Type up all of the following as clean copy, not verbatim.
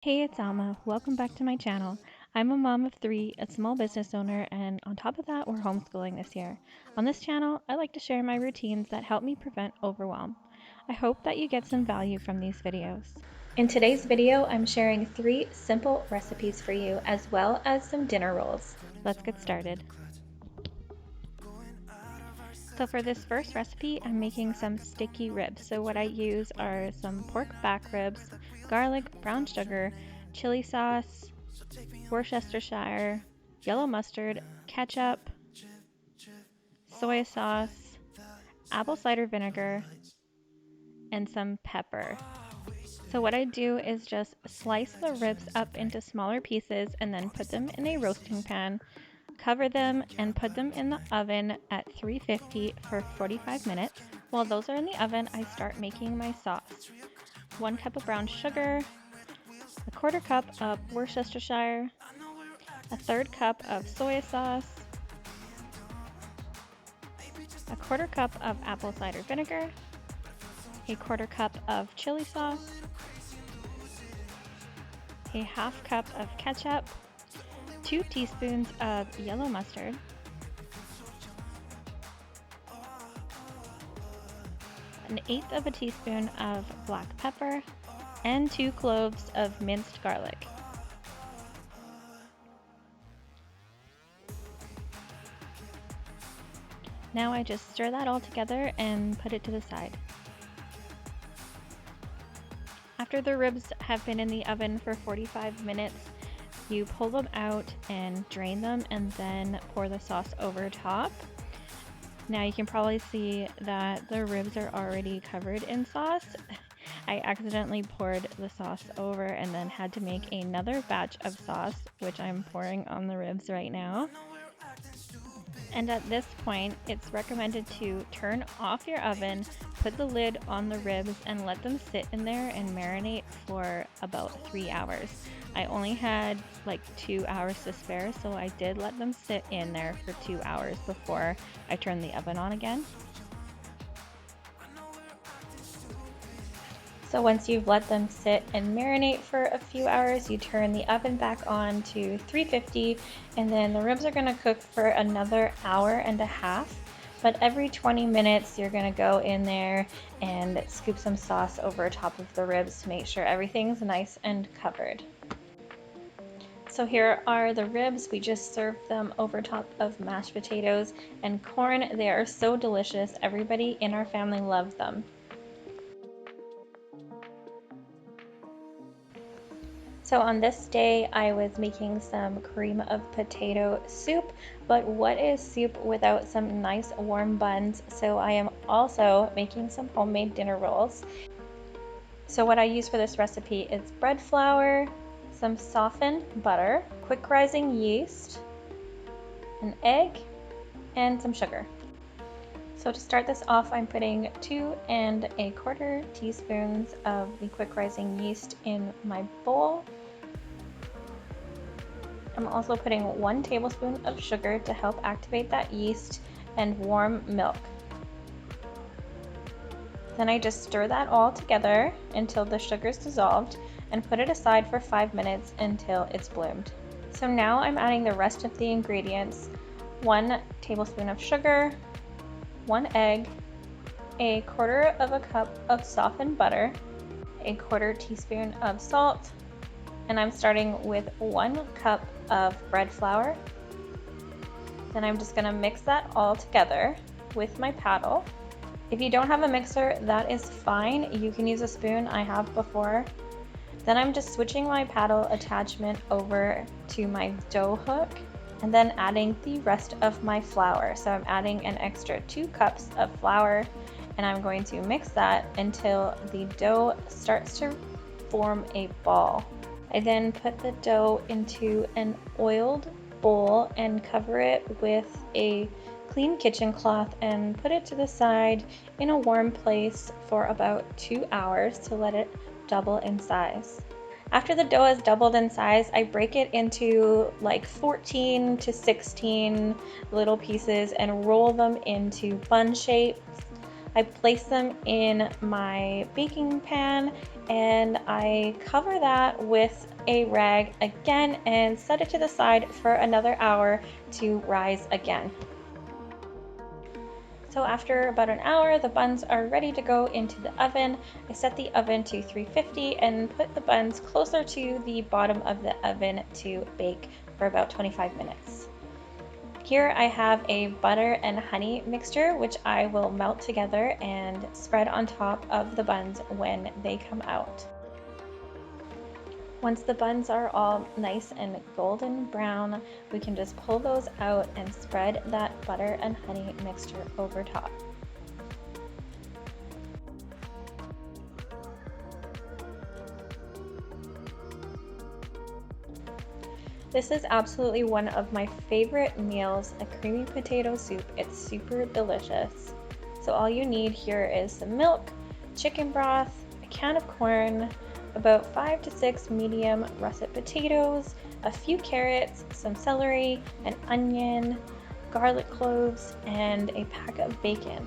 Hey, it's Alma. Welcome back to my channel. I'm a mom of three, a small business owner, and on top of that, we're homeschooling this year. On this channel, I like to share my routines that help me prevent overwhelm. I hope that you get some value from these videos. In today's video, I'm sharing 3 simple recipes for you, as well as some dinner rolls. Let's get started. So for this first recipe, I'm making some sticky ribs. So what I use are some pork back ribs, garlic, brown sugar, chili sauce, Worcestershire, yellow mustard, ketchup, soy sauce, apple cider vinegar, and some pepper. So what I do is just slice the ribs up into smaller pieces and then put them in a roasting pan, cover them, and put them in the oven at 350 for 45 minutes. While those are in the oven, I start making my sauce. 1 cup of brown sugar, a 1/4 cup of Worcestershire, a 1/3 cup of soy sauce, a 1/4 cup of apple cider vinegar, a 1/4 cup of chili sauce, a 1/2 cup of ketchup, 2 teaspoons of yellow mustard, an 1/8 of a teaspoon of black pepper, and 2 cloves of minced garlic. Now I just stir that all together and put it to the side. After the ribs have been in the oven for 45 minutes, you pull them out and drain them and then pour the sauce over top. Now you can probably see that the ribs are already covered in sauce. I accidentally poured the sauce over and then had to make another batch of sauce, which I'm pouring on the ribs right now. And at this point, it's recommended to turn off your oven, put the lid on the ribs, and let them sit in there and marinate for about 3 hours. I only had like 2 hours to spare, so I did let them sit in there for 2 hours before I turned the oven on again. So once you've let them sit and marinate for a few hours, you turn the oven back on to 350, and then the ribs are going to cook for another hour and a half. But every 20 minutes, you're going to go in there and scoop some sauce over top of the ribs to make sure everything's nice and covered. So here are the ribs. We just served them over top of mashed potatoes and corn. They are so delicious. Everybody in our family loves them. So on this day, I was making some cream of potato soup, but what is soup without some nice warm buns? So I am also making some homemade dinner rolls. So what I use for this recipe is bread flour, some softened butter, quick rising yeast, an egg, and some sugar. So to start this off, I'm putting 2 1/4 teaspoons of the quick rising yeast in my bowl. I'm also putting 1 tablespoon of sugar to help activate that yeast, and warm milk. Then I just stir that all together until the sugar is dissolved and put it aside for 5 minutes until it's bloomed. So now I'm adding the rest of the ingredients: 1 tablespoon of sugar, 1 egg, a 1/4 of a cup of softened butter, a 1/4 teaspoon of salt, and I'm starting with 1 cup of bread flour. Then I'm just going to mix that all together with my paddle. If you don't have a mixer, that is fine. You can use a spoon. I have before. Then I'm just switching my paddle attachment over to my dough hook and then adding the rest of my flour. So I'm adding an extra 2 cups of flour, and I'm going to mix that until the dough starts to form a ball. I then put the dough into an oiled bowl and cover it with a clean kitchen cloth and put it to the side in a warm place for about 2 hours to let it double in size. After the dough has doubled in size, I break it into like 14 to 16 little pieces and roll them into bun shapes. I place them in my baking pan and I cover that with a rag again and set it to the side for another hour to rise again. So after about an hour, the buns are ready to go into the oven. I set the oven to 350 and put the buns closer to the bottom of the oven to bake for about 25 minutes. Here I have a butter and honey mixture, which I will melt together and spread on top of the buns when they come out. Once the buns are all nice and golden brown, we can just pull those out and spread that butter and honey mixture over top. This is absolutely one of my favorite meals, a creamy potato soup. It's super delicious. So all you need here is some milk, chicken broth, a can of corn, about 5 to 6 medium russet potatoes, a few carrots, some celery, an onion, garlic cloves, and a pack of bacon.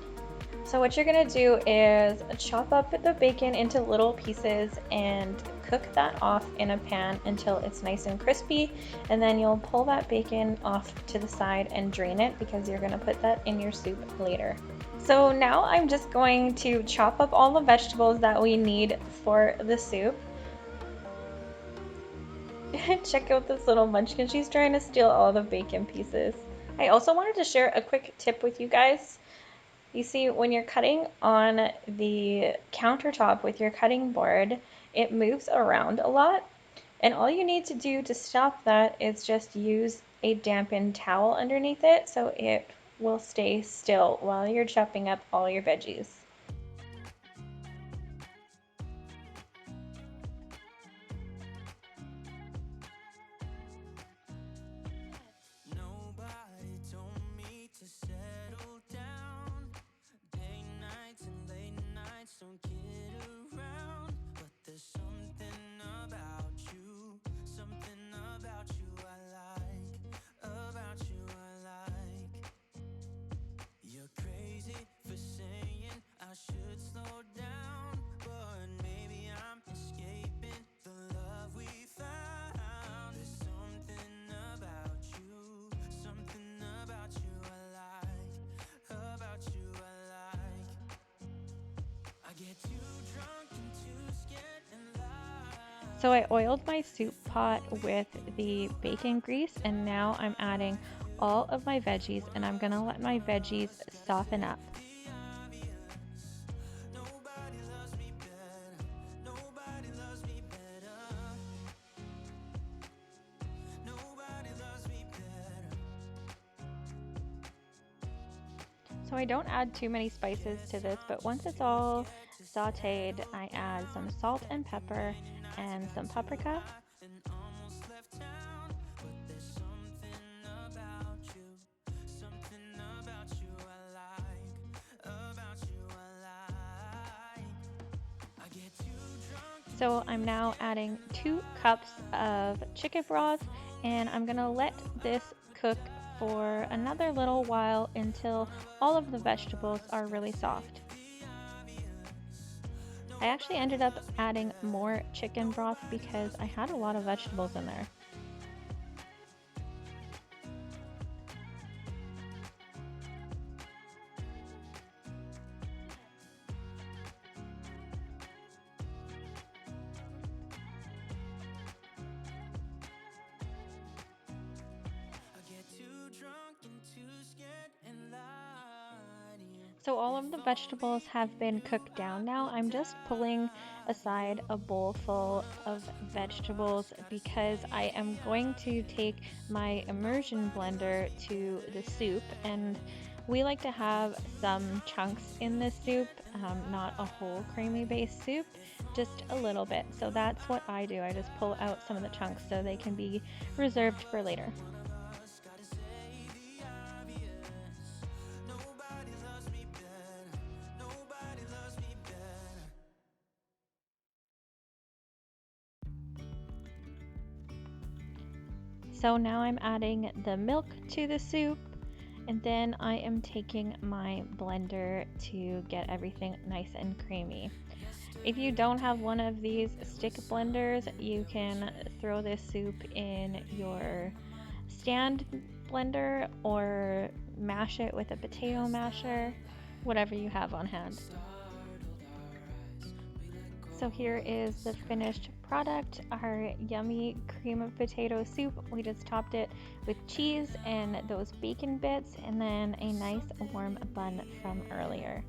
So what you're gonna do is chop up the bacon into little pieces and cook that off in a pan until it's nice and crispy, and then you'll pull that bacon off to the side and drain it because you're gonna put that in your soup later. So now I'm just going to chop up all the vegetables that we need for the soup. Check out this little munchkin, she's trying to steal all the bacon pieces. I also wanted to share a quick tip with you guys. You see, when you're cutting on the countertop with your cutting board, it moves around a lot. And all you need to do to stop that is just use a dampened towel underneath it so it will stay still while you're chopping up all your veggies. Nobody told me to settle down. Day nights and late nights don't kid around. But there's something about you I like. About you I like. You're crazy for saying I should slow down, but maybe I'm escaping the love we found. There's something about you I like. About you I like. I get too drunk and too scared and lie. So I oiled my soup pot with the bacon grease, and now I'm adding all of my veggies, and I'm gonna let my veggies soften up. Nobody loves me better. Nobody loves me better. Nobody loves me better. So I don't add too many spices to this, but once it's all sauteed, I add some salt and pepper and some paprika. And almost left town, but there's something about you I like. About you I like. I get too drunk. So I'm now adding 2 cups of chicken broth, and I'm gonna let this cook for another little while until all of the vegetables are really soft. I actually ended up adding more chicken broth because I had a lot of vegetables in there. I get too drunk and too scared and lie to you. So all of the vegetables have been cooked down now. I'm just pulling aside a bowl full of vegetables because I am going to take my immersion blender to the soup, and we like to have some chunks in this soup, not a whole creamy based soup, just a little bit. So that's what I do. I just pull out some of the chunks so they can be reserved for later. Gotta say the obvious. Nobody loves me better. Nobody loves me better. So now I'm adding the milk to the soup, And then I am taking my blender to get everything nice and creamy. If you don't have one of these stick blenders, you can throw this soup in your stand blender or mash it with a potato masher, whatever you have on hand. So here is the finished product, our yummy cream of potato soup. We just topped it with cheese and those bacon bits and then a nice warm bun from earlier.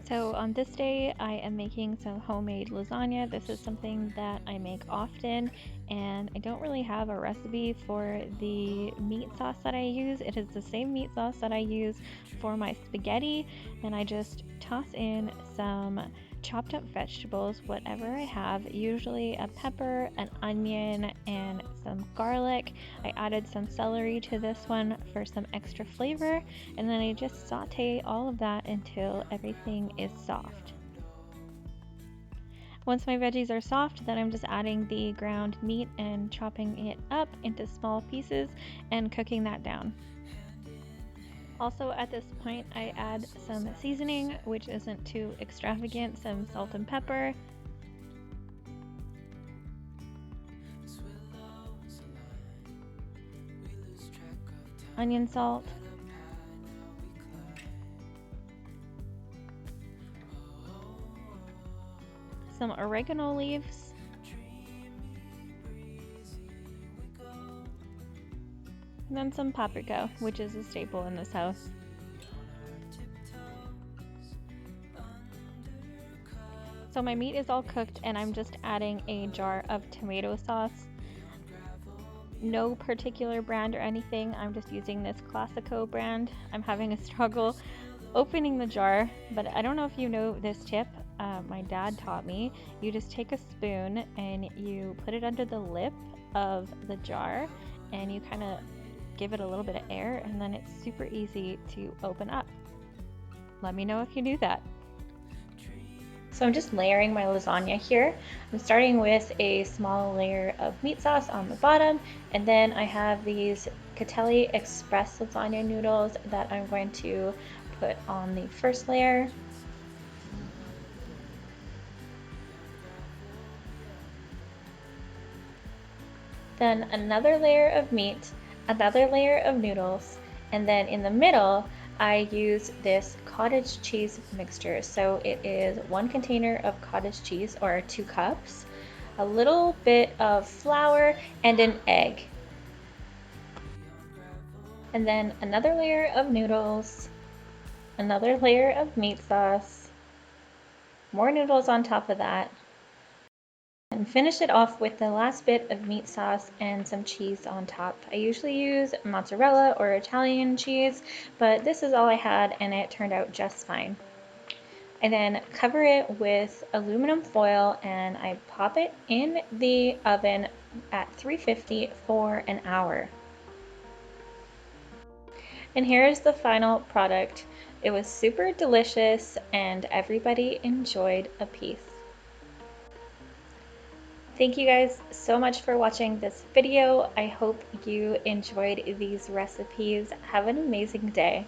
So on this day, I am making some homemade lasagna. This is something that I make often, and I don't really have a recipe for the meat sauce that I use. It is the same meat sauce that I use for my spaghetti, and I just toss in some chopped up vegetables, whatever I have, usually a pepper, an onion, and some garlic. I added some celery to this one for some extra flavor, and then I just saute all of that until everything is soft. Once my veggies are soft, then I'm just adding the ground meat and chopping it up into small pieces and cooking that down. Also at this point, I add some seasoning, which isn't too extravagant, some salt and pepper, onion salt, some oregano leaves, and then some paprika, which is a staple in this house. So my meat is all cooked and I'm just adding a jar of tomato sauce. No particular brand or anything, I'm just using this Classico brand. I'm having a struggle opening the jar, but I don't know if you know this tip. My dad taught me. You just take a spoon and you put it under the lip of the jar and you kind of give it a little bit of air, and then it's super easy to open up. Let me know if you do that. So I'm just layering my lasagna here. I'm starting with a small layer of meat sauce on the bottom, and then I have these Catelli Express lasagna noodles that I'm going to put on the first layer. Then another layer of meat, another layer of noodles, and then in the middle I use this cottage cheese mixture. So it is 1 container of cottage cheese, or 2 cups, a little bit of flour, and an egg. And then another layer of noodles, another layer of meat sauce, more noodles on top of that, and finish it off with the last bit of meat sauce and some cheese on top. I usually use mozzarella or Italian cheese, but this is all I had and it turned out just fine. I then cover it with aluminum foil and I pop it in the oven at 350 for an hour. And here's the final product. It was super delicious and everybody enjoyed a piece. Thank you guys so much for watching this video. I hope you enjoyed these recipes. Have an amazing day.